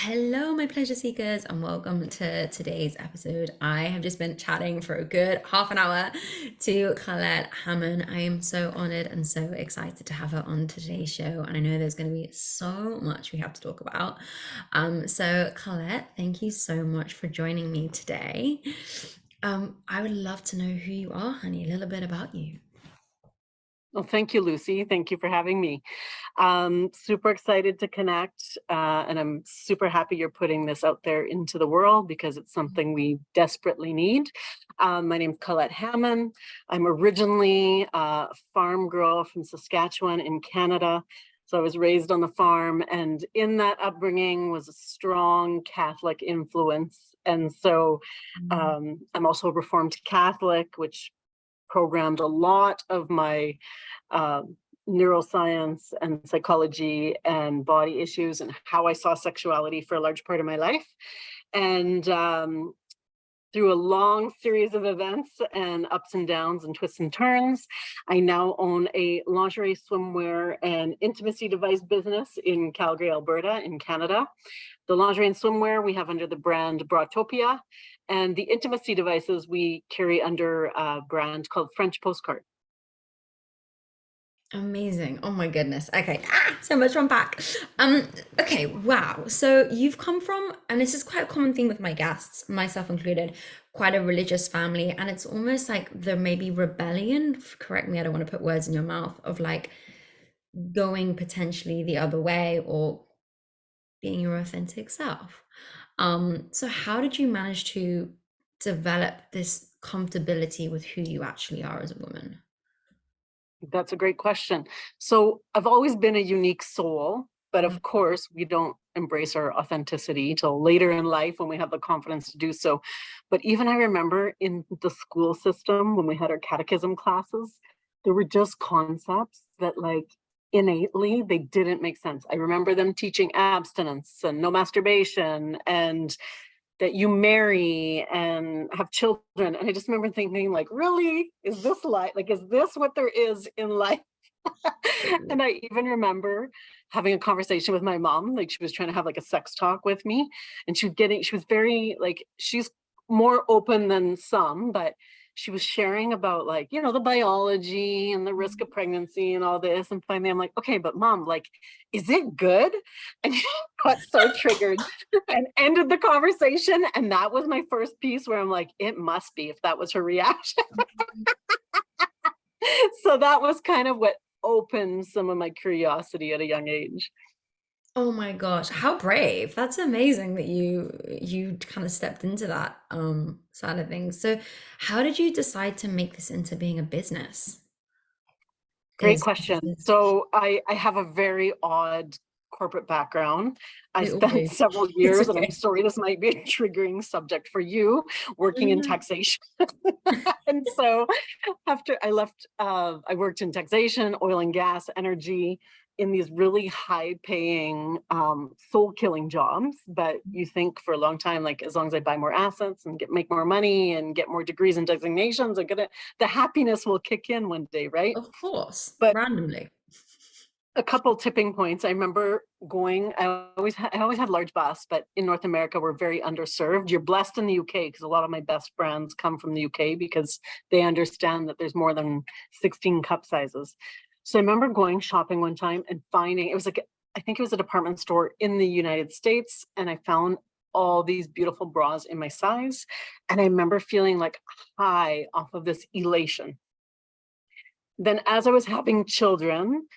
Hello, my pleasure seekers, and welcome to today's episode. I have just been chatting for a good half an hour to Colette Hamon. I am so honored and so excited to have her on today's show, and I know there's going to be so much we have to talk about. So Colette, thank you so much for joining me today. I would love to know who you are, honey, a little bit about you. Well, thank you, Lucy. Thank you for having me. Super excited to connect, and I'm super happy you're putting this out there into the world because it's something we desperately need. My name's Colette Hamon. I'm originally a farm girl from Saskatchewan in Canada. So I was raised on the farm, and in that upbringing was a strong Catholic influence. And so I'm also a Reformed Catholic, which programmed a lot of my neuroscience and psychology and body issues and how I saw sexuality for a large part of my life. And through a long series of events and ups and downs and twists and turns, I now own a lingerie, swimwear, and intimacy device business in Calgary, Alberta, in Canada. The lingerie and swimwear we have under the brand Bratopia, and the intimacy devices we carry under a brand called French Postcard. Amazing. Oh my goodness. Okay. So much to unpack. Okay, wow. So you've come from, and this is quite a common theme with my guests, myself included, quite a religious family. And it's almost like there may be rebellion, correct me, I don't want to put words in your mouth, of like going potentially the other way or being your authentic self. So how did you manage to develop this comfortability with who you actually are as a woman? That's a great question. So I've always been a unique soul, but Mm. of course we don't embrace our authenticity till later in life when we have the confidence to do so. But even I remember in the school system when we had our catechism classes, there were just concepts that like innately they didn't make sense. I remember them teaching abstinence and no masturbation and that you marry and have children. And I just remember thinking, like, really? Is this life? Like, is this what there is in life? And I even remember having a conversation with my mom. Like, she was trying to have like a sex talk with me. And she was very like, she's more open than some, but she was sharing about like, the biology and the risk of pregnancy and all this. And finally I'm like, okay, but mom, like, is it good? And she got so triggered and ended the conversation. And that was my first piece where I'm like, it must be if that was her reaction. So that was kind of what opened some of my curiosity at a young age. Oh my gosh, how brave. That's amazing that you kind of stepped into that side of things. So how did you decide to make this into being a business? Great Because question. So I have a very odd corporate background. I we all spent do. several It's years, and I'm okay. sorry this might be a triggering subject for you, Oh, working in no. taxation. And so after I left, I worked in taxation, oil and gas, energy, in these really high paying, soul killing jobs. But you think for a long time, like as long as I buy more assets and make more money and get more degrees and designations, the happiness will kick in one day, right? Of course, But randomly. a couple tipping points. I remember going, I always had large bus, but in North America, we're very underserved. You're blessed in the UK because a lot of my best brands come from the UK because they understand that there's more than 16 cup sizes. So I remember going shopping one time and finding, it was like, I think it was a department store in the United States. And I found all these beautiful bras in my size. And I remember feeling like high off of this elation. Then as I was having children,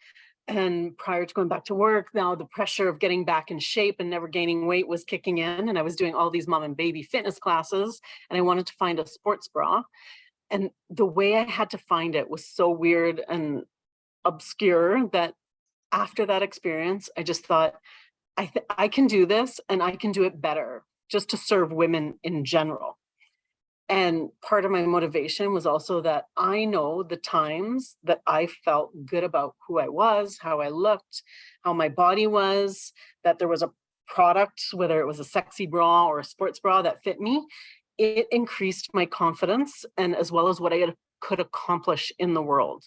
and prior to going back to work, now the pressure of getting back in shape and never gaining weight was kicking in. And I was doing all these mom and baby fitness classes, and I wanted to find a sports bra. And the way I had to find it was so weird and obscure that after that experience, I just thought, I can do this and I can do it better just to serve women in general. And part of my motivation was also that I know the times that I felt good about who I was, how I looked, how my body was, that there was a product, whether it was a sexy bra or a sports bra that fit me, it increased my confidence and as well as what I could accomplish in the world.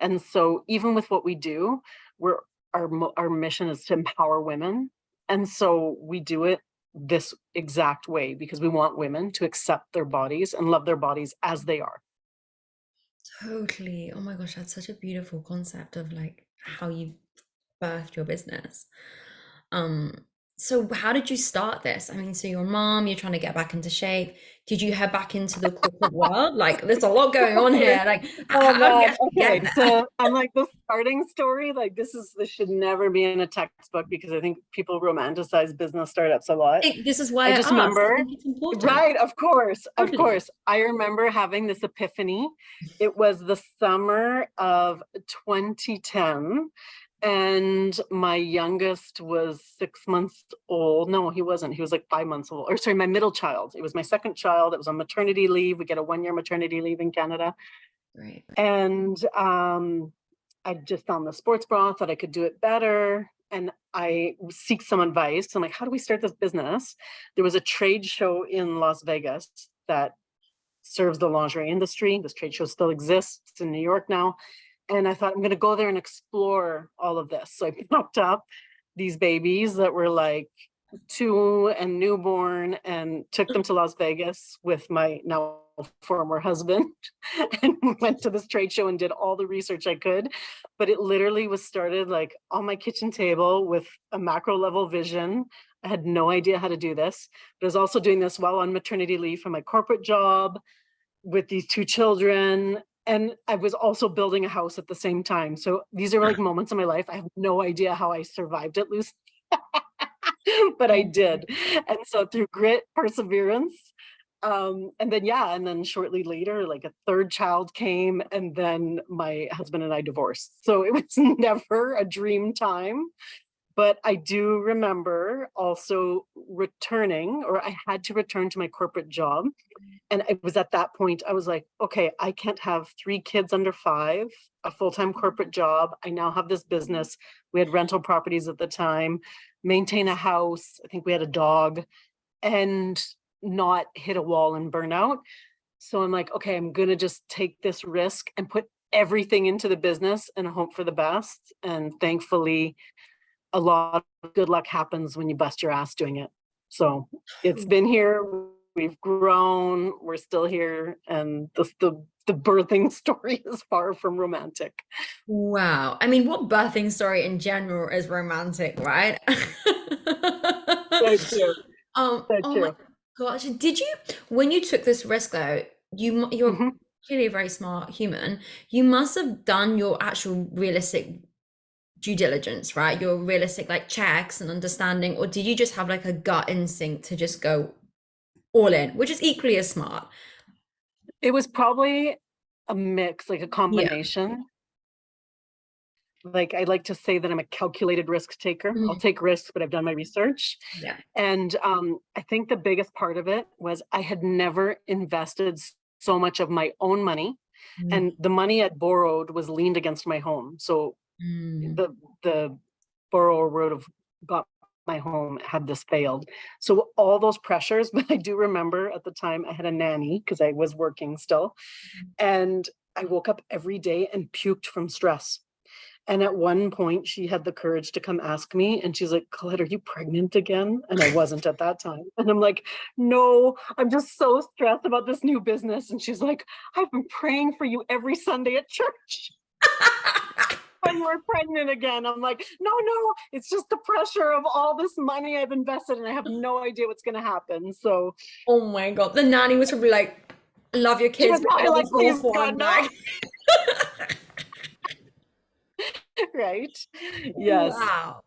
And so even with what we do, our mission is to empower women And so we do it this exact way because we want women to accept their bodies and love their bodies as they are. Totally. Oh my gosh, that's such a beautiful concept of like how you birthed your business. Um, so how did you start this? I mean, so your mom, you're trying to get back into shape. Did you head back into the corporate world? Like, there's a lot going on here. Like, Oh how did you man. actually Okay. get there? So I'm like the starting story. Like this should never be in a textbook because I think people romanticize business startups a lot. This is why I I just asked. I remember, think it's important. right, of course, of Totally. course. I remember having this epiphany. It was the summer of 2010. And my youngest was 6 months old. No, he wasn't. He was like 5 months old. Or sorry, my middle child. It was my second child. It was on maternity leave. We get a 1 year maternity leave in Canada. Right. And I just found the sports bra, thought I could do it better. And I seek some advice. I'm like, how do we start this business? There was a trade show in Las Vegas that serves the lingerie industry. This trade show still exists in New York now. And I thought I'm going to go there and explore all of this. So I picked up these babies that were like 2 and newborn and took them to Las Vegas with my now former husband and went to this trade show and did all the research I could. But it literally was started like on my kitchen table with a macro level vision. I had no idea how to do this, but I was also doing this while on maternity leave from my corporate job with these 2 children. And I was also building a house at the same time. So these are like moments in my life. I have no idea how I survived it, Lucy, but I did. And so through grit, perseverance, and then, yeah, and then shortly later, like a third child came, and then my husband and I divorced. So it was never a dream time. But I do remember also returning, or I had to return to my corporate job. And it was at that point, I was like, okay, I can't have 3 kids under 5, a full-time corporate job. I now have this business. We had rental properties at the time, maintain a house. I think we had a dog, and not hit a wall and burn out. So I'm like, okay, I'm going to just take this risk and put everything into the business and hope for the best. And thankfully, a lot of good luck happens when you bust your ass doing it. So it's been here. We've grown. We're still here, and the birthing story is far from romantic. Wow. I mean, what birthing story in general is romantic, right? So true. So Oh my true. gosh. Did you, when you took this risk though, you're Mhm. clearly a very smart human. You must have done your actual realistic due diligence, right? Your realistic like checks and understanding, or did you just have like a gut instinct to just go all in, which is equally as smart? It was probably a mix, like a Yeah. combination. Like I like to say that I'm a calculated risk taker. I'll Mhm. take risks, but I've done my research. Yeah. And I think the biggest part of it was I had never invested so much of my own money, and the money I'd borrowed was leaned against my home. So Mm. the borrower would have got my home had this failed. So all those pressures, but I do remember at the time I had a nanny because I was working still, and I woke up every day and puked from stress. And at one point, she had the courage to come ask me, and she's like, Colette, are you pregnant again? And I wasn't at that time. And I'm like, no, I'm just so stressed about this new business. And she's like, I've been praying for you every Sunday at church. And we're pregnant again. I'm like, no, no, it's just the pressure of all this money I've invested, and I have no idea what's going to happen. So Oh my God. The nanny was probably like, love your she kids, was but probably you're like, the please, fourth one. God, no. Like, Right. Yes. wow.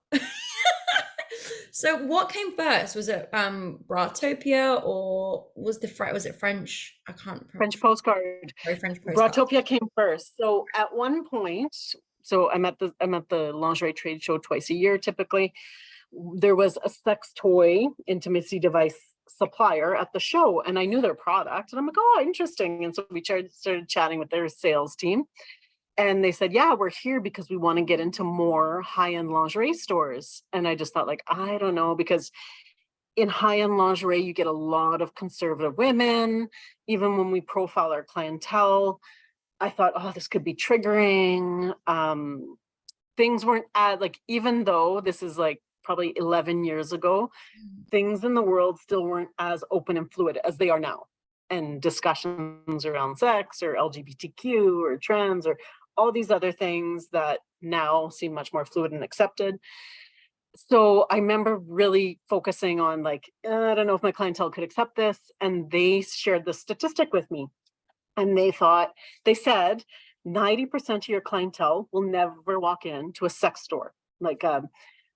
So what came first? Was it Bratopia or was it French? I can't French Postcard. sorry, French postcard. Bratopia came first. So at one point, so I'm at the lingerie trade show twice a year typically. There was a sex toy intimacy device supplier at the show, and I knew their product, and I'm like, oh, interesting. And so we started chatting with their sales team, and they said, yeah, we're here because we want to get into more high-end lingerie stores. And I just thought, like, I don't know, because in high-end lingerie, you get a lot of conservative women. Even when we profile our clientele, I thought, oh, this could be triggering. Things weren't like, even though this is like probably 11 years ago, things in the world still weren't as open and fluid as they are now. And discussions around sex or LGBTQ or trans or all these other things that now seem much more fluid and accepted. So I remember really focusing on like, I don't know if my clientele could accept this. And they shared the statistic with me. And they said 90% of your clientele will never walk into a sex store. Like,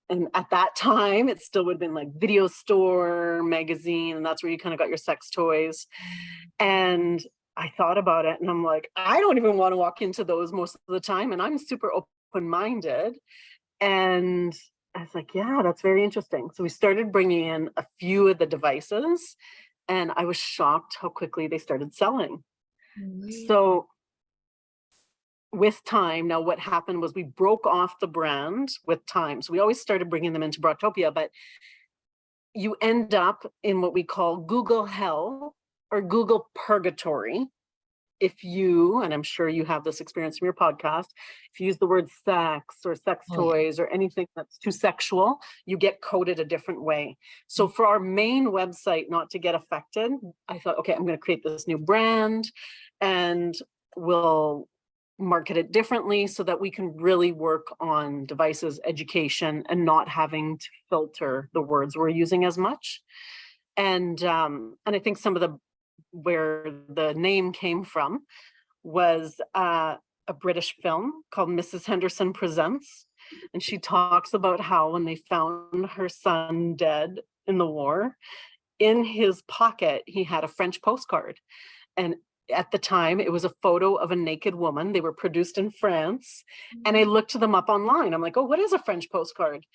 and at that time, it still would have been like video store, magazine, and that's where you kind of got your sex toys. And I thought about it and I'm like, I don't even want to walk into those most of the time. And I'm super open-minded. And I was like, yeah, that's very interesting. So we started bringing in a few of the devices and I was shocked how quickly they started selling. So with time, now what happened was we broke off the brand with time. So we always started bringing them into Bratopia, but you end up in what we call Google hell or Google purgatory. If you, and I'm sure you have this experience from your podcast, if you use the word sex or sex toys or anything that's too sexual, you get coded a different way. So for our main website not to get affected, I thought, okay, I'm going to create this new brand and we'll market it differently so that we can really work on devices, education, and not having to filter the words we're using as much. And I think some of the where the name came from was a British film called Mrs. Henderson Presents. And she talks about how when they found her son dead in the war, in his pocket, he had a French postcard. And at the time, it was a photo of a naked woman. They were produced in France. And I looked them up online. I'm like, oh, what is a French postcard?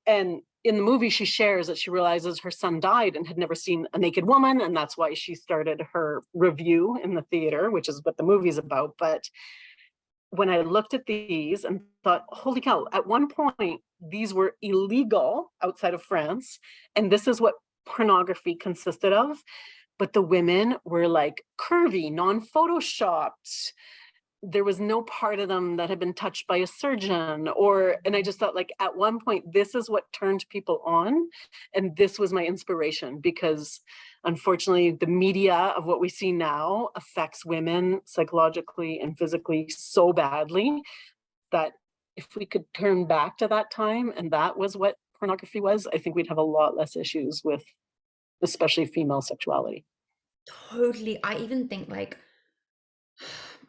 And in the movie, she shares that she realizes her son died and had never seen a naked woman. And that's why she started her review in the theater, which is what the movie's about. But when I looked at these and thought, holy cow, at one point, these were illegal outside of France. And this is what pornography consisted of. But the women were like curvy, non-photoshopped. There was no part of them that had been touched by a surgeon and I just thought like at one point, this is what turned people on. And this was my inspiration because unfortunately the media of what we see now affects women psychologically and physically so badly that if we could turn back to that time and that was what pornography was, I think we'd have a lot less issues with especially female sexuality. Totally. I even think like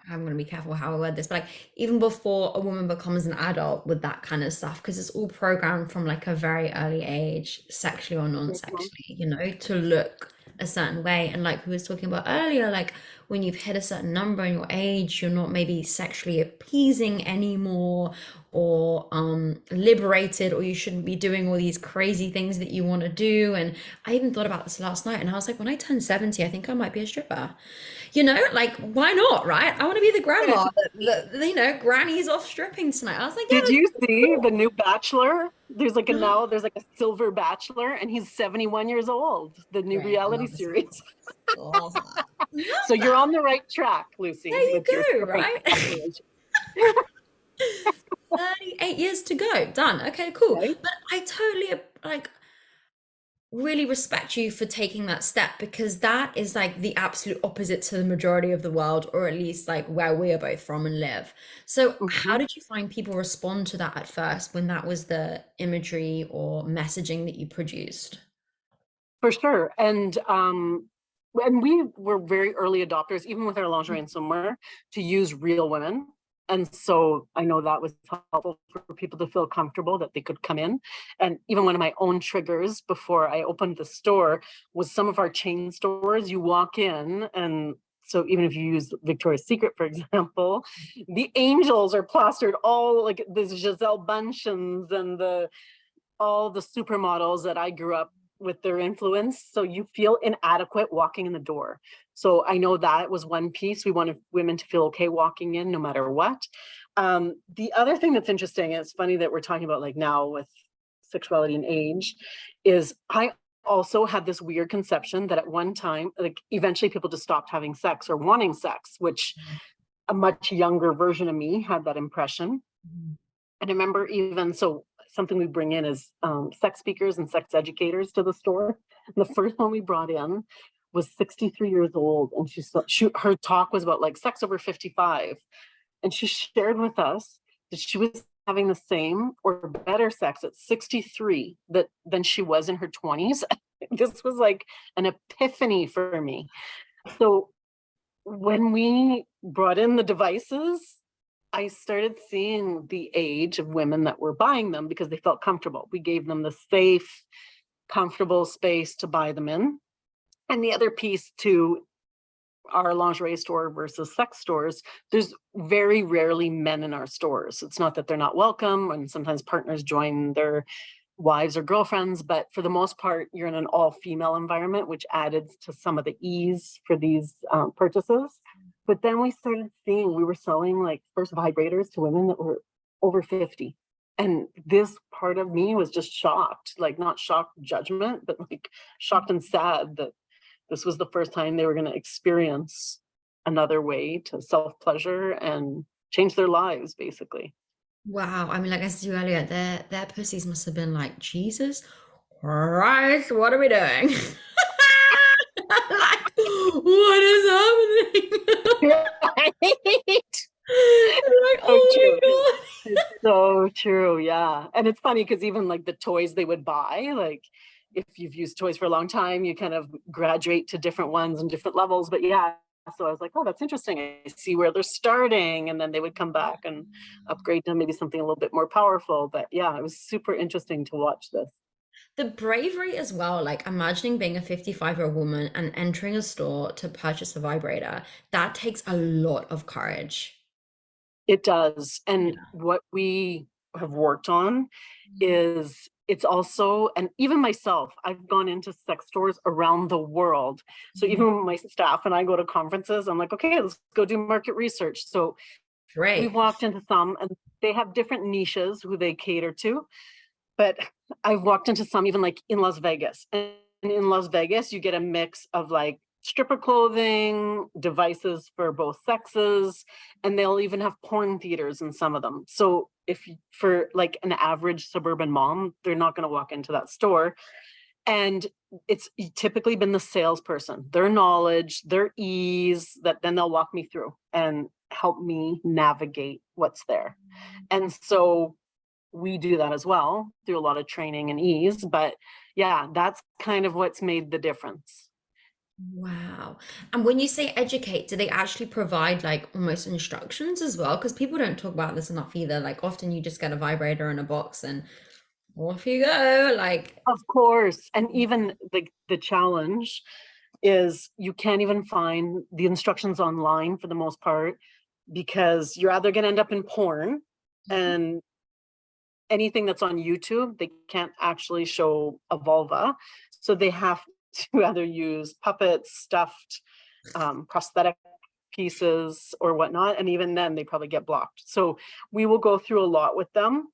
I'm going to be careful how I word this, but like even before a woman becomes an adult with that kind of stuff, because it's all programmed from like a very early age, sexually or non-sexually, to look a certain way. And like we was talking about earlier, like when you've hit a certain number in your age, you're not maybe sexually appeasing anymore or liberated, or you shouldn't be doing all these crazy things that you want to do. And I even thought about this last night and I was like, when I turn 70, I think I might be a stripper. Like why not, right? I want to be the grandma that granny's off stripping tonight. I was like, yeah, did you see the new Bachelor? There's like a silver Bachelor and he's 71 years old, the new reality series. So you're on the right track, Lucy. There you go, right? 38 years to go. Done. Okay, cool. Right? But I totally really respect you for taking that step because that is like the absolute opposite to the majority of the world, or at least like where we are both from and live. So how did you find people respond to that at first when that was the imagery or messaging that you produced? For sure. And we were very early adopters, even with our lingerie and swimwear, to use real women. And so I know that was helpful for people to feel comfortable that they could come in. And even one of my own triggers before I opened the store was some of our chain stores. You walk in and so even if you use Victoria's Secret, for example, the angels are plastered all like this Giselle Bunchens and all the supermodels that I grew up with their influence. So you feel inadequate walking in the door. So I know that was one piece. We wanted women to feel okay walking in no matter what. The other thing that's interesting, and it's funny that we're talking about like now with sexuality and age, is I also had this weird conception that at one time, like eventually people just stopped having sex or wanting sex, which a much younger version of me had that impression. And I remember even so something we bring in is sex speakers and sex educators to the store. And the first one we brought in was 63 years old, and her talk was about like sex over 55, and she shared with us that she was having the same or better sex at 63 than she was in her 20s. This was like an epiphany for me. So when we brought in the devices, I started seeing the age of women that were buying them because they felt comfortable. We gave them the safe, comfortable space to buy them in. And the other piece to our lingerie store versus sex stores, there's very rarely men in our stores. It's not that they're not welcome, and sometimes partners join their wives or girlfriends, but for the most part, you're in an all-female environment, which added to some of the ease for these purchases. But then we started seeing, we were selling like first vibrators to women that were over 50. And this part of me was just shocked, like not shocked judgment, but like shocked and sad that this was the first time they were going to experience another way to self-pleasure and change their lives, basically. Wow. I mean, like I said to you earlier, their pussies must have been like, Jesus Christ, what are we doing? Like, what is happening? Right? Like, So oh true. my God. It's so true. Yeah. And it's funny because even like the toys they would buy, like if you've used toys for a long time, you kind of graduate to different ones and different levels. But yeah, so I was like, oh, that's interesting. I see where they're starting. And then they would come back and upgrade to maybe something a little bit more powerful. But yeah, it was super interesting to watch this. The bravery as well, like imagining being a 55-year-old woman and entering a store to purchase a vibrator, that takes a lot of courage. It does. And Yeah. what we have worked on is it's also, and even myself, I've gone into sex stores around the world. So Mhm. even when my staff and I go to conferences, I'm like, okay, let's go do market research. So we've Great. walked into some and they have different niches who they cater to. But I've walked into some even like in Las Vegas. And in Las Vegas, you get a mix of like stripper clothing, devices for both sexes, and they'll even have porn theaters in some of them. So if for like an average suburban mom, they're not going to walk into that store. And it's typically been the salesperson, their knowledge, their ease, that then they'll walk me through and help me navigate what's there. And so we do that as well through a lot of training and ease. But yeah, that's kind of what's made the difference. Wow. And when you say educate, do they actually provide like almost instructions as well? Because people don't talk about this enough either. Like often you just get a vibrator in a box and off you go. Like, Of course. And even the challenge is you can't even find the instructions online for the most part, because you're either going to end up in porn, and anything that's on YouTube, they can't actually show a vulva. So they have to either use puppets, stuffed, prosthetic pieces or whatnot. And even then they probably get blocked. So we will go through a lot with them.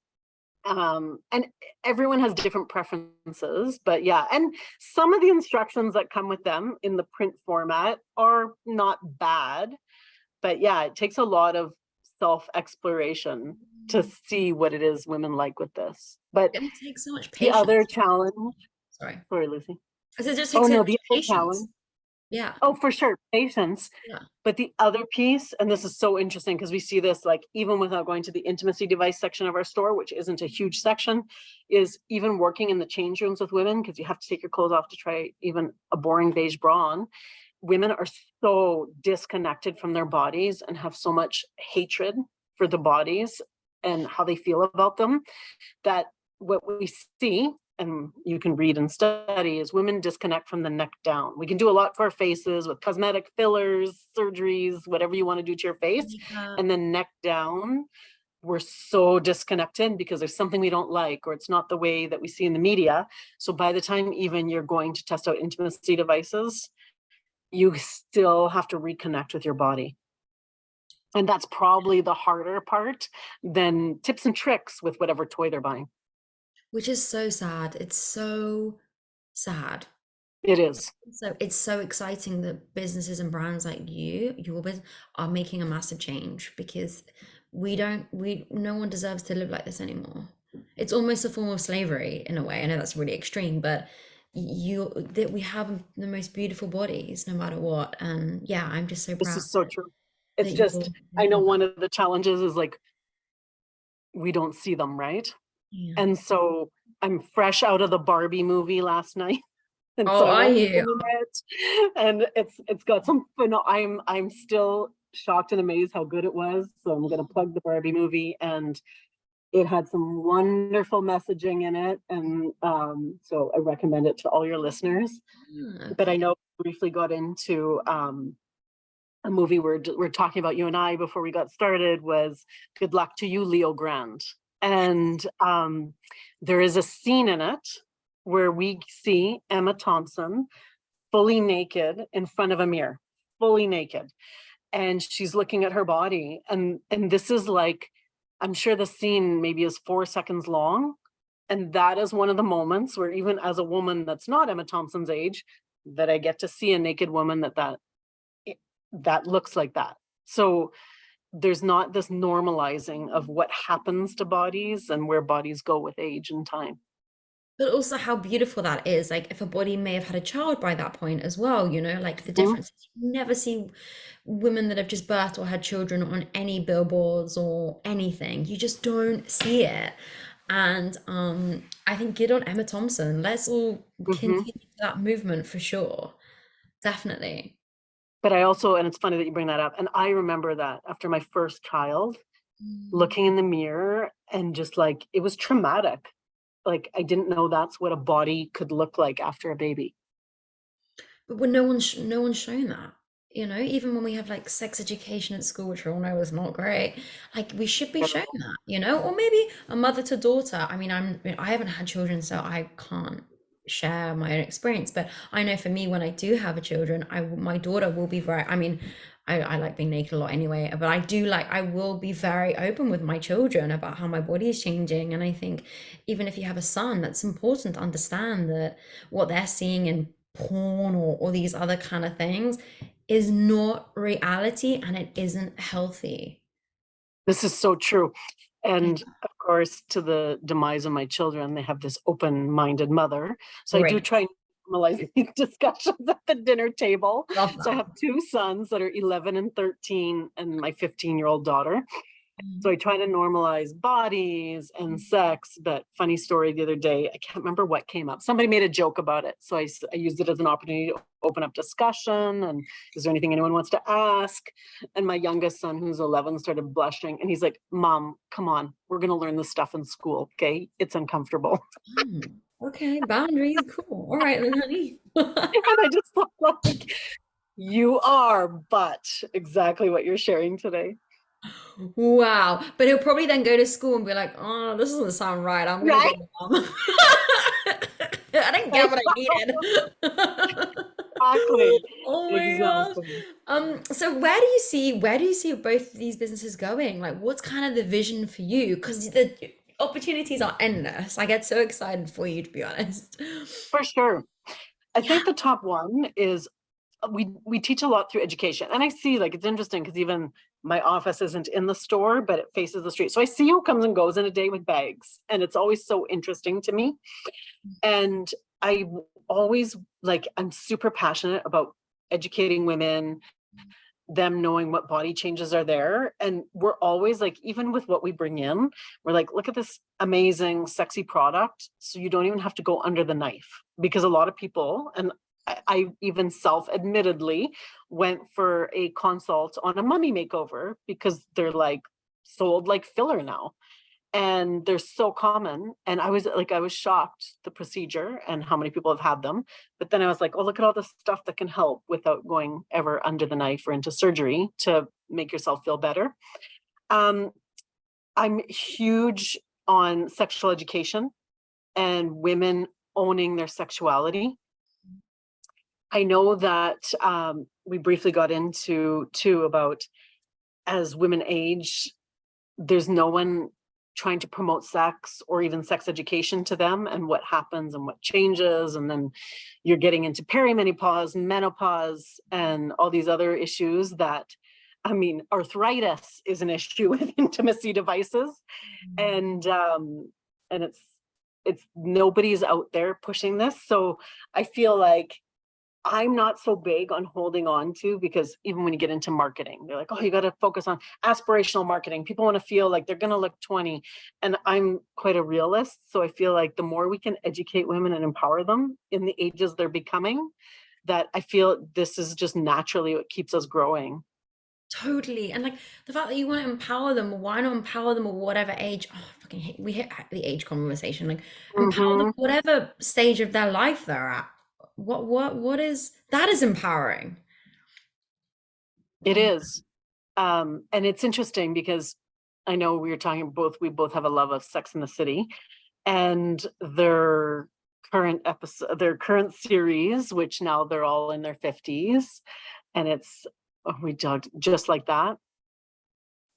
And everyone has different preferences, but yeah. And some of the instructions that come with them in the print format are not bad, but yeah, it takes a lot of self-exploration to see what it is women like with this. But it takes so much the other patience. challenge, Sorry. sorry, Lucy. I said it just Oh takes so no, much the other patience. challenge. Yeah. Oh, for sure, patience. Yeah. But the other piece, and this is so interesting because we see this like even without going to the intimacy device section of our store, which isn't a huge section, is even working in the change rooms with women, because you have to take your clothes off to try even a boring beige bra on. Women are so disconnected from their bodies and have so much hatred for the bodies and how they feel about them, that what we see, and you can read and study, is women disconnect from the neck down. We can do a lot for our faces with cosmetic fillers, surgeries, whatever you want to do to your face. Makeup. And then neck down, we're so disconnected because there's something we don't like, or it's not the way that we see in the media. So by the time even you're going to test out intimacy devices, you still have to reconnect with your body. And that's probably the harder part than tips and tricks with whatever toy they're buying. Which is so sad. It's so sad. It is. So it's so exciting that businesses and brands like your business, are making a massive change because no one deserves to live like this anymore. It's almost a form of slavery in a way. I know that's really extreme, but that we have the most beautiful bodies no matter what. And yeah, I'm just so This proud is so true. It's that you're just, I know making that. one of the challenges is like, we don't see them, right? Yeah. And so I'm fresh out of the Barbie movie last night. And so Oh, I are won't you? ruin it. And it's got some I'm still shocked and amazed how good it was. So I'm gonna plug the Barbie movie, and it had some wonderful messaging in it. And so I recommend it to all your listeners. Ah, But I okay. know we briefly got into a movie we're talking about, you and I, before we got started, was Good Luck to You, Leo Grand. And there is a scene in it where we see Emma Thompson fully naked in front of a mirror, fully naked. And she's looking at her body. And this is like, I'm sure the scene maybe is 4 seconds long. And that is one of the moments where, even as a woman that's not Emma Thompson's age, that I get to see a naked woman that looks like that. So there's not this normalizing of what happens to bodies and where bodies go with age and time. But also how beautiful that is. Like if a body may have had a child by that point as well, like the Mhm. difference. You never see women that have just birthed or had children on any billboards or anything. You just don't see it. And I think good on Emma Thompson. Let's all Mhm. continue that movement for sure. Definitely. But I also, and it's funny that you bring that up, and I remember that after my first child, Mm. looking in the mirror and just like, it was traumatic. Like, I didn't know that's what a body could look like after a baby. But when no one's shown that, even when we have like sex education at school, which we all know is not great, like we should be shown that, or maybe a mother to daughter. I mean, I haven't had children, so I can't share my own experience, but I know for me, when I do have a children, my daughter will be very, I mean, I like being naked a lot anyway, but I will be very open with my children about how my body is changing. And I think even if you have a son, that's important to understand that what they're seeing in porn or these other kind of things is not reality and it isn't healthy. This is so true. Yeah. And of course, to the demise of my children, they have this open-minded mother. So I do Great. try and normalize these discussions at the dinner table. Love So I that. have two sons that are 11 and 13, and my 15-year-old daughter. So Mm. I try to normalize bodies and sex. But funny story, the other day, I can't remember what came up. Somebody made a joke about it. So I used it as an opportunity to open up discussion. And is there anything anyone wants to ask? And my youngest son, who's 11, started blushing. And he's like, Mom, come on. We're going to learn this stuff in school. Okay. It's uncomfortable. Mm. Okay, boundaries, cool. All right then, honey. And I just thought, like, you are, but exactly what you're sharing today. Wow. But he'll probably then go to school and be like, oh, this doesn't sound right. I'm gonna Right? go mom. I didn't get what I needed. Exactly. Oh my gosh. Exactly. So where do you see both of these businesses going? Like what's kind of the vision for you? Because the opportunities are endless. I get so excited for you, to be honest. For sure. I Yeah. think the top one is we teach a lot through education. And I see, like, it's interesting because even my office isn't in the store, but it faces the street. So I see who comes and goes in a day with bags. And it's always so interesting to me. And I always, like, I'm super passionate about educating women, them knowing what body changes are there. And we're always like, even with what we bring in, we're like, look at this amazing, sexy product. So you don't even have to go under the knife. Because a lot of people, and I even self-admittedly went for a consult on a mummy makeover because they're like sold like filler now. And they're so common. And I was shocked the procedure and how many people have had them. But then I was like, oh, look at all the stuff that can help without going ever under the knife or into surgery to make yourself feel better. Um, I'm huge on sexual education and women owning their sexuality. I know that we briefly got into too about, as women age, there's no one trying to promote sex or even sex education to them and what happens and what changes. And then you're getting into perimenopause, menopause, and all these other issues that, I mean, arthritis is an issue with intimacy devices. And and it's nobody's out there pushing this. So I feel like I'm not so big on holding on to, because even when you get into marketing, they're like, oh, you got to focus on aspirational marketing. People want to feel like they're going to look 20. And I'm quite a realist. So I feel like the more we can educate women and empower them in the ages they're becoming, that I feel this is just naturally what keeps us growing. Totally. And like the fact that you want to empower them, why not empower them at whatever age? Oh, I fucking hate, we hit the age conversation. Like empower them Hmm. whatever stage of their life they're at. What is that is empowering. It Oh, is. And it's interesting because I know we both have a love of Sex in the City, and their current series, which now they're all in their 50s, and it's, oh, we talked just like that.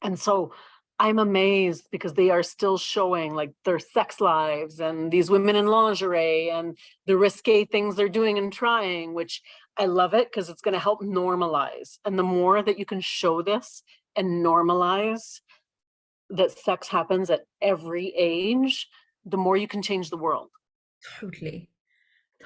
And so I'm amazed because they are still showing like their sex lives and these women in lingerie and the risque things they're doing and trying, which I love it because it's going to help normalize. And the more that you can show this and normalize that sex happens at every age, the more you can change the world. totally.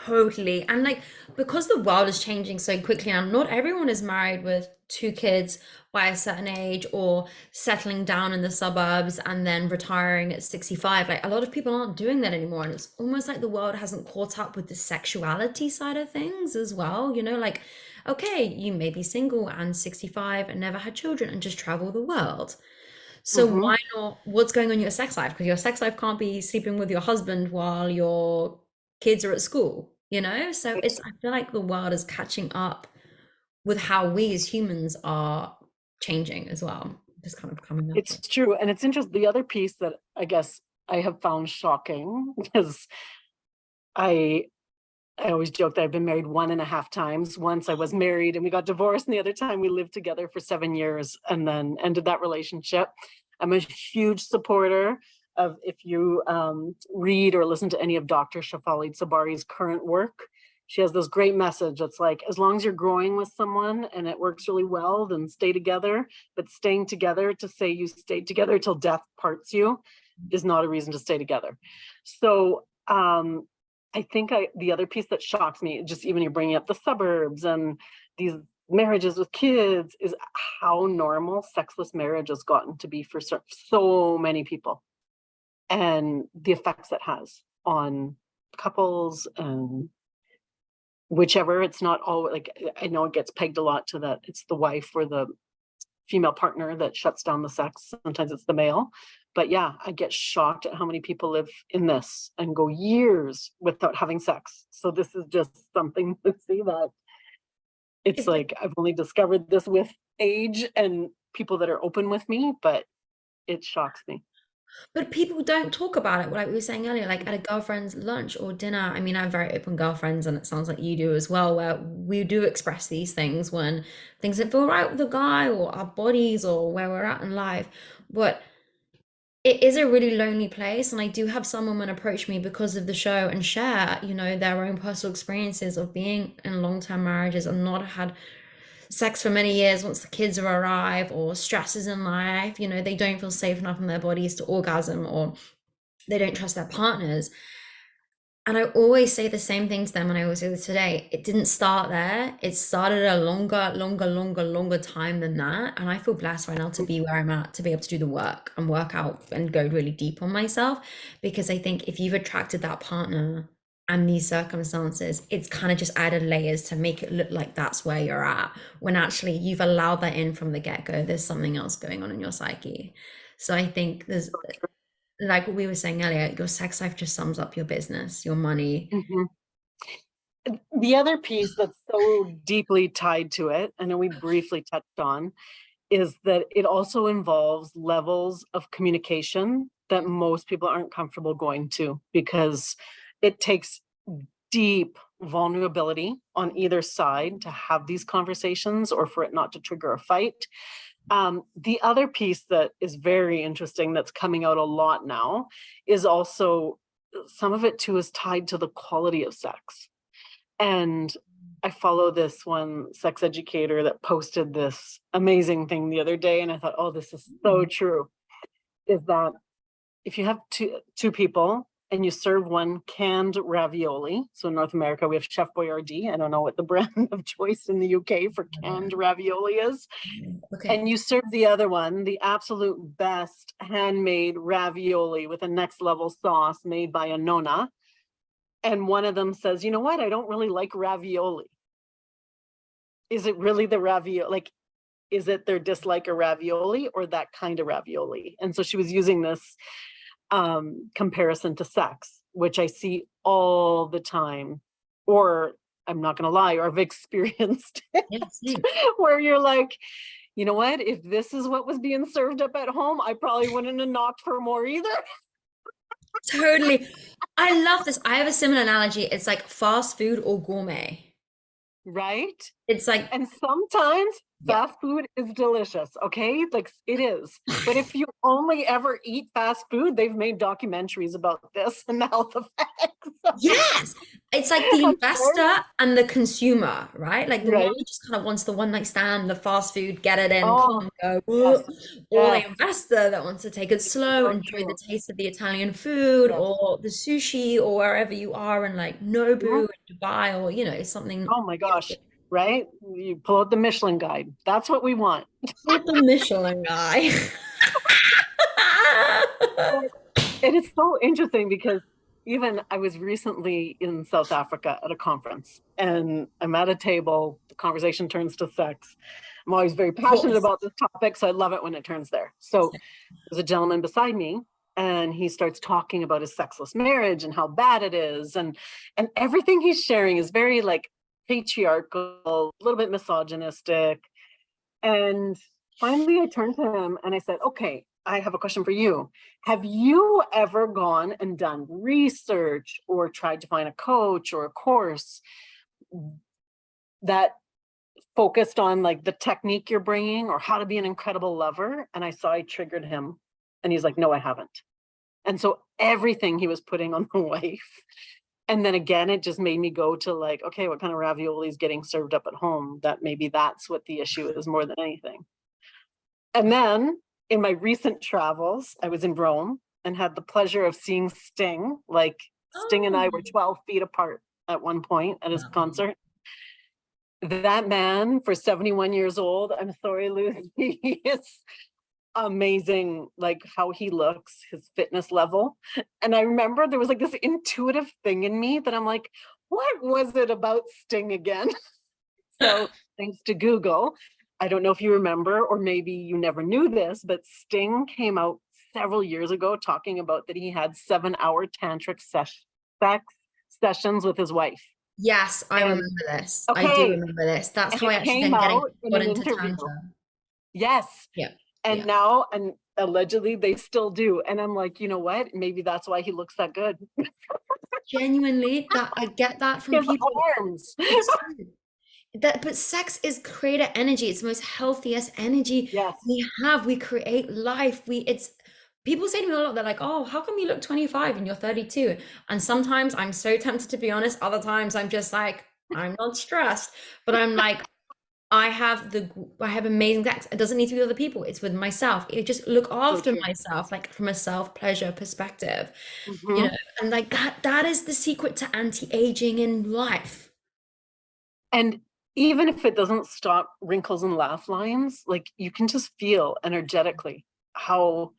Totally. And like because the world is changing so quickly now, not everyone is married with two kids by a certain age or settling down in the suburbs and then retiring at 65. Like a lot of people aren't doing that anymore. And it's almost like the world hasn't caught up with the sexuality side of things as well. You know, like, okay, you may be single and 65 and never had children and just travel the world. So Hmm. why not? What's going on in your sex life? Because your sex life can't be sleeping with your husband while your kids are at school, you know? So it's, I feel like the world is catching up with how we as humans are changing as well. Just kind of coming up It's with. true. And it's interesting. The other piece that I guess I have found shocking is I I always joke that I've been married 1.5 times. Once I was married and we got divorced, and the other time we lived together for 7 years and then ended that relationship. I'm a huge supporter of, if you read or listen to any of Dr. Shafali Tsabari's current work, she has this great message. It's like, as long as you're growing with someone and it works really well, then stay together. But staying together to say you stayed together till death parts you is not a reason to stay together. So I think the other piece that shocks me, just even you're bringing up the suburbs and these marriages with kids, is how normal sexless marriage has gotten to be for so many people, and the effects it has on couples and whichever. It's not all like, I know it gets pegged a lot to that it's the wife or the female partner that shuts down the sex. Sometimes it's the male. But yeah, I get shocked at how many people live in this and go years without having sex. So this is just something to see that it's It's, like I've only discovered this with age and people that are open with me, but it shocks me. but people don't talk about it, like we were saying earlier, like at a girlfriend's lunch or dinner. I mean, I have very open girlfriends, and it sounds like you do as well, where we do express these things when things don't feel right with the guy or our bodies or where we're at in life. But it is a really lonely place, and I do have some women approach me because of the show and share, you know, their own personal experiences of being in long-term marriages and not had sex for many years once the kids have arrived, or stresses in life, you know, they don't feel safe enough in their bodies to orgasm, or they don't trust their partners. And I always say the same thing to them, and I always say this today. It didn't start there. It started a longer time than that. And I feel blessed right now to be where I'm at, to be able to do the work and work out and go really deep on myself. Because I think if you've attracted that partner and these circumstances, it's kind of just added layers to make it look like that's where you're at, when actually you've allowed that in from the get-go. There's something else going on in your psyche. So I think there's, like what we were saying earlier, your sex life just sums up your business, your money. Mhm. The other piece that's so deeply tied to it, I know we briefly touched on, is that it also involves levels of communication that most people aren't comfortable going to, because it takes deep vulnerability on either side to have these conversations or for it not to trigger a fight. The other piece that is very interesting that's coming out a lot now is also, some of it too is tied to the quality of sex. And I follow this one sex educator that posted this amazing thing the other day, and I thought, oh, this is so true. Is that if you have two people and you serve one canned ravioli, so in North America we have Chef Boyardee. I don't know what the brand of choice in the UK for canned ravioli is. Okay. And you serve the other one, the absolute best handmade ravioli with a next level sauce made by a nonna. And one of them says, you know what? I don't really like ravioli. Is it really the ravioli? Like, is it their dislike of ravioli or that kind of ravioli? And so she was using this comparison to sex, which I see all the time, or I'm not going to lie, or I've experienced it, where you're like, you know what, if this is what was being served up at home, I probably wouldn't have knocked for more either. Totally. I love this. I have a similar analogy. It's like fast food or gourmet. Right? It's like, And sometimes yeah. fast food is delicious, okay? Like it is. But if you only ever eat fast food, they've made documentaries about this and the health effects. Yes. It's like the investor and the consumer, right? Like the one Right. who just kind of wants the one night stand, the fast food, get it in, Oh, come go, yes. or the Yes. investor that wants to take it slow, So enjoy the true. taste of the Italian food Yes. or the sushi or wherever you are in like Nobu Mhm. in Dubai or, something Oh my beautiful. gosh. Right? You pull out the Michelin guide. That's what we want. Not the Michelin guy. And it's so interesting because even I was recently in South Africa at a conference and I'm at a table, the conversation turns to sex. I'm always very Of passionate course. about this topic, so I love it when it turns there. So there's a gentleman beside me and he starts talking about his sexless marriage and how bad it is. And everything he's sharing is very like patriarchal, a little bit misogynistic. And finally I turned to him and I said, okay, I have a question for you. Have you ever gone and done research or tried to find a coach or a course that focused on like the technique you're bringing or how to be an incredible lover? And I saw I triggered him and he's like, no, I haven't. And so everything he was putting on the wife. And then again, it just made me go to like, okay, what kind of ravioli is getting served up at home? That maybe that's what the issue is more than anything. And then in my recent travels, I was in Rome and had the pleasure of seeing Sting. Like Sting and I were Oh, 12 feet apart at one point at his wow. concert. That man for 71 years old, I'm sorry, Lucy, he is amazing, like how he looks, his fitness level. And I remember there was like this intuitive thing in me that I'm like, what was it about Sting again? So thanks to Google, I don't know if you remember, or maybe you never knew this, but Sting came out several years ago talking about that he had 7-hour tantric sex sessions with his wife. Yes, I And remember this. I do okay, remember this. That's and how I it actually came then out in got an into interview. Tantra. Yes. Yeah. And Yeah. now, and allegedly they still do. And I'm like, you know what? Maybe that's why he looks that good. Genuinely, that I get that from His people. arms. It's true. That, but sex is creator energy. It's the most healthiest energy Yes. we have. We create life. It's people say to me a lot, they're like, oh, how come you look 25 and you're 32? And sometimes I'm so tempted to be honest. Other times I'm just like, I'm not stressed. But I'm like, I have amazing sex. It doesn't need to be with other people. It's with myself. It just look So after true. myself, like from a self-pleasure perspective, Hmm. and like that is the secret to anti-aging in life. And even if it doesn't stop wrinkles and laugh lines, like you can just feel energetically how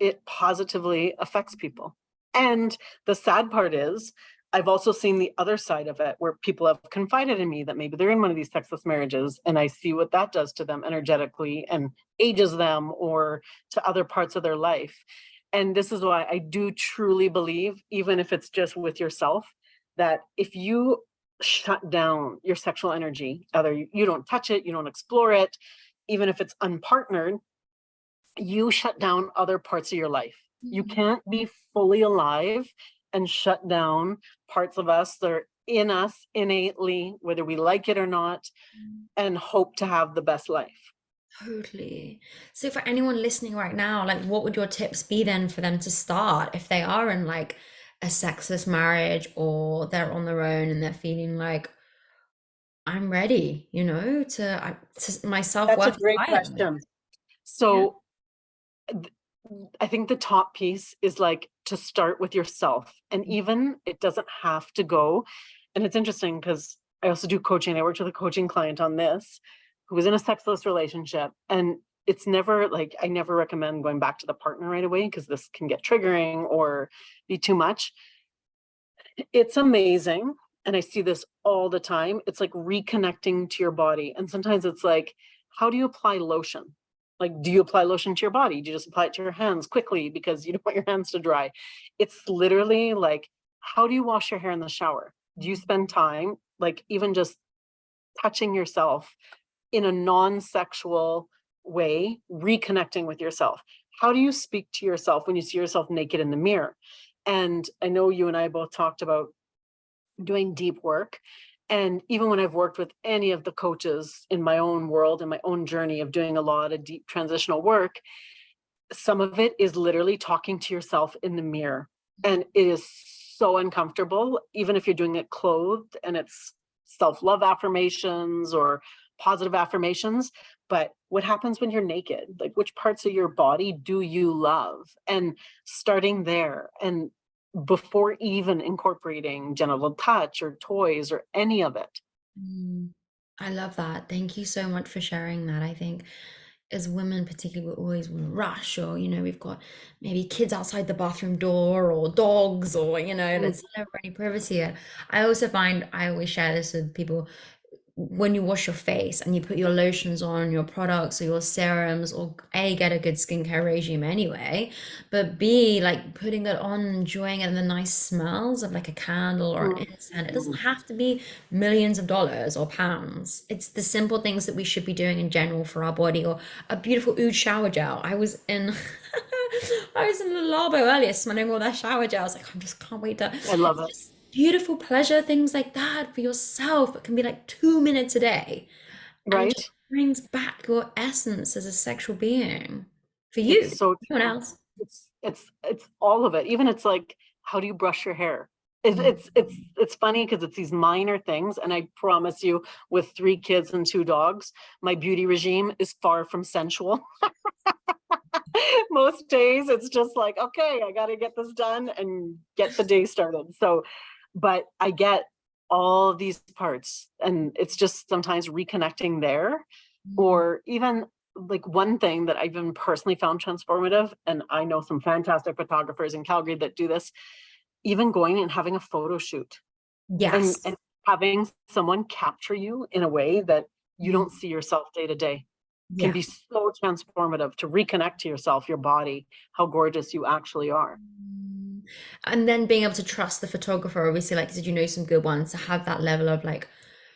it positively affects people. And the sad part is, I've also seen the other side of it where people have confided in me that maybe they're in one of these sexless marriages, and I see what that does to them energetically and ages them or to other parts of their life. And this is why I do truly believe, even if it's just with yourself, that if you shut down your sexual energy, either you don't touch it, you don't explore it, even if it's unpartnered, you shut down other parts of your life. You Mhm. can't be fully alive and shut down parts of us that are in us innately, whether we like it or not, and hope to have the best life. Totally. So for anyone listening right now, like what would your tips be then for them to start if they are in like a sexless marriage or they're on their own and they're feeling like I'm ready, to my That's a self-worth is great higher. question. Yeah. So I think the top piece is like to start with yourself. And even it doesn't have to go. And it's interesting because I also do coaching. I worked with a coaching client on this who was in a sexless relationship. And it's never like, I never recommend going back to the partner right away because this can get triggering or be too much. It's amazing. And I see this all the time. It's like reconnecting to your body. And sometimes it's like, how do you apply lotion? Like, do you apply lotion to your body? Do you just apply it to your hands quickly because you don't want your hands to dry? It's literally like, how do you wash your hair in the shower? Do you spend time, like, even just touching yourself in a non-sexual way, reconnecting with yourself? How do you speak to yourself when you see yourself naked in the mirror? And I know you and I both talked about doing deep work. And even when I've worked with any of the coaches in my own world, in my own journey of doing a lot of deep transitional work, some of it is literally talking to yourself in the mirror. And it is so uncomfortable, even if you're doing it clothed and it's self-love affirmations or positive affirmations. But what happens when you're naked? Like, which parts of your body do you love? And starting there, and before even incorporating genital touch or toys or any of it. Mm, I love that. Thank you so much for sharing that. I think as women, particularly, we always want to rush, or, we've got maybe kids outside the bathroom door or dogs, or, Mm, there's never any privacy. And I also find I always share this with people when you wash your face and you put your lotions on, your products or your serums, or A, get a good skincare regime anyway, but B, like putting it on, enjoying it, and the nice smells of like a candle or an mm, incense. It doesn't mm. have to be millions of dollars or pounds. It's the simple things that we should be doing in general for our body, or a beautiful oud shower gel. I was in I was in the Labo earlier smelling all that shower gel. I was like, I just can't wait to I love it. just beautiful pleasure, things like that for yourself. It can be like 2 minutes a day, and it just Right? brings back your essence as a sexual being for It's you, so no one true. else. It's all of it. Even it's like, how do you brush your hair? Mm. It's funny because it's these minor things. And I promise you, with 3 kids and 2 dogs, my beauty regime is far from sensual. Most days it's just like, okay, I got to get this done and get the day started. So, but I get all of these parts, and it's just sometimes reconnecting there. Mm. Or even like, one thing that I've even personally found transformative, and I know some fantastic photographers in Calgary that do this, even going and having a photo shoot, and Yes. having someone capture you in a way that you Mm. don't see yourself day to day, can Yeah. be so transformative to reconnect to yourself, your body, how gorgeous you actually are. Mm. And then being able to trust the photographer, obviously, like, did you know some good ones to have that level of like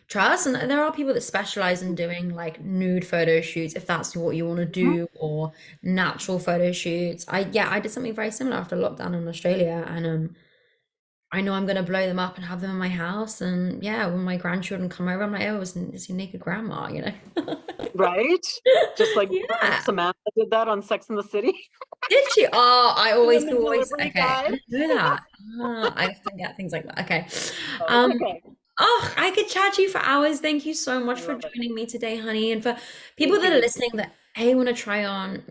trust? And there are people that specialize in doing like nude photo shoots if that's what you want to Mhm. do, or natural photo shoots. I did something very similar after lockdown in Australia, and I know I'm gonna blow them up and have them in my house. And yeah, when my grandchildren come over, I'm like, oh, it's your naked grandma. Right? Just like Yeah. Samantha did that on Sex and the City. Did she? Oh, I And always then the people always delivery okay. I guy. didn't know that. Ah, I often get things like that. Okay. Oh, it's Um, okay. oh, I could chat to you for hours. Thank you so I much for love it. joining me today, honey. And for people Thank that you, are Lucy. listening that want to try on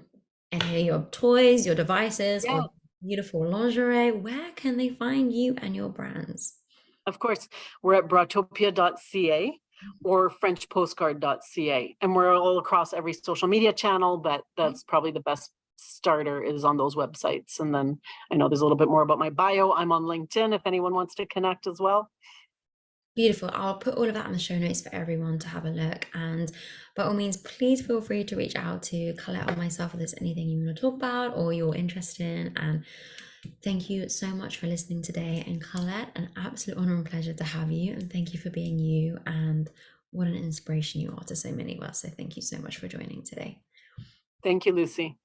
any of your toys, your devices, Yeah, or beautiful lingerie, where can they find you and your brands? of course. We're at bratopia.ca or frenchpostcard.ca. And we're all across every social media channel, but that's probably the best starter is on those websites. And then I know there's a little bit more about my bio. I'm on LinkedIn if anyone wants to connect as well. Beautiful. I'll put all of that in the show notes for everyone to have a look. And by all means, please feel free to reach out to Colette or myself if there's anything you want to talk about or you're interested in. And thank you so much for listening today. And Colette, an absolute honor and pleasure to have you. And thank you for being you. And what an inspiration you are to so many of us. So thank you so much for joining today. Thank you, Lucy.